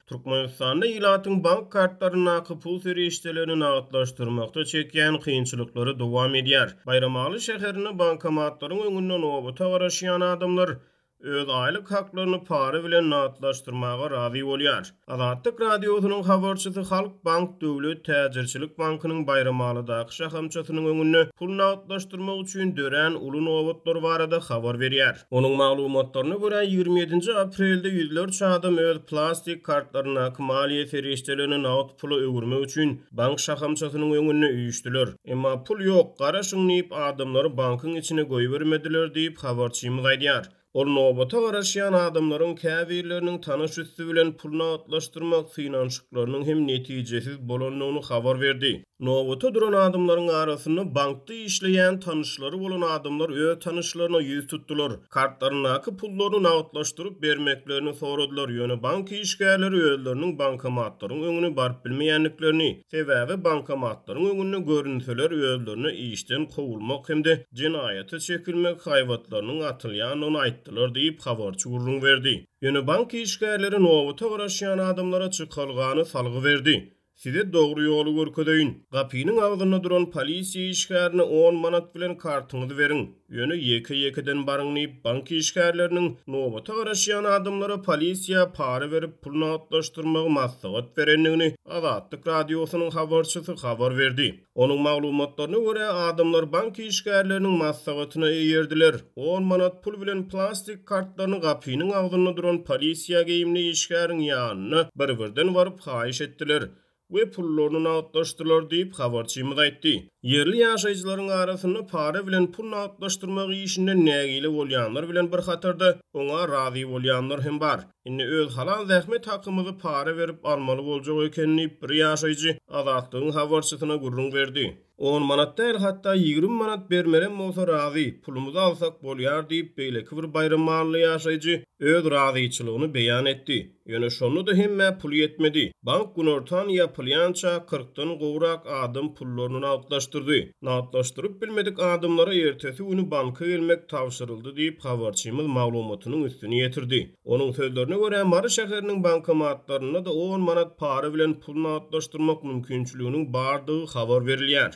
Türkmenistanda ilatyň bank kartlaryna pul serişdelerini nagatlaşdyrmakda çekýän kynçylyklary dowam edýär. Bayramaly şäherine bankomatlaryň öňünden obata garaşýan adamlar öz aýlyk haklaryny para bilen nagatlaşdyrmaga razy bolýar. Azatlyk radiosynyň habarçysy Halk Bank Döwlet Täzirçilik Bankynyň Bayramalydaky şahamçasynyň öňünde pul nagatlaşdyrmak üçin dören uly nobatlar barada habar berýär. Onuň maglumatlaryna görä 27 aprelde ýüzlerçe adam öz plastik kartlaryna maliýe serişdelerini nagat pulu öwürmek üçin bank şahamçasynyň öňünde üýüşdiler. Emma pul ýok, garaşyň diýip adamlar bankyň içine goýup bermediler diýip habarçymyz aýdýar. Ol nobata garaşýan adamlaryň käbirleriniň tanış üstü bilen pul nagatlaşdyrmak finanşyklarynyň hem netijesiz bolanlygyny habar berdi. Nobata duran adamlaryň arasynda bankda işleýän tanışlary bolan adamlar öz tanışlaryna ýüz tutdular. Kartlarynaky pullary nagatlaşdyryp bermeklerini soradylar. Ýöne bank işgärleri özleriniň bankomatlaryň öňüne baryp bilmeýänliklerini, sebäbi bankomatlaryň öňünde görünseler özlerine işden kowulmak hemde jinaýata çekilmek haýwatlarynyň atylýanyny aýtdylar diýip habarçy gurrun berdi. Ýöne bank işgärleri nobata garaşýan adamlara çykalgany salgy berdi. Size dogry ýoly görkedeýin. Gapynyň agzyna duran polisiýa işgärine 10 manat bilen kartyňyzy beriň. Ýöne ýeke-ýekeden baryň diýip bank işgärleriniň nobata garaşýan adamlara polisiýa para berip pul nagatlaşdyrmagy maslahat berenligini Azatlyk radiosynyň habarçysy habar berdi. Onuň maglumatlaryna görä adamlar bank işgärleriniň maslahatyna eýerdiler. 10 manat pul bilen plastik kartlaryny gapynyň agzyna duran polisiýa geyimli işgäriň ýanyna bir-birden baryp haýyş etdiler. We pullaryny nagatlaşdyrlar diýip habarçymyz aýtdy. Yerli ýaşaýjylaryň arasynda para bilen pul nagatlaşdyrmak işinde nägili bolýanlar bilen bir hatarda oňa razy bolýanlar hem bar. Indi öz halal zähmet hakymyzy para berip almaly boljak ekenini bir ýaşaýjy Azatlygyň habarçysyna gurrun berdi. 10 manat däl hatda 20 manat bermerem bolsa razy, pulumuzy alsak bolýar diýip beýleki bir bayramaly ýaşaýjy öz razyçylygyny beýan etdi. Ýöne şonu da hemme pul ýetmedi. Bank günortan ýapylýança 40-dan gowrak adam pullaryny nagatlaşdyrdy. Nagatlaşdyryp bilmedik adamlara ertesi günü banka gelmek tawşyryldy diýip habarçymyz maglumatynyň üstüne ýetirdi. Onuň sözlerine görä Mary şäheriniň bankomatlaryna da 10 manat para bilen pul nagatlaşdyrmak mümkinçiliginiň bardygy habar berilýär.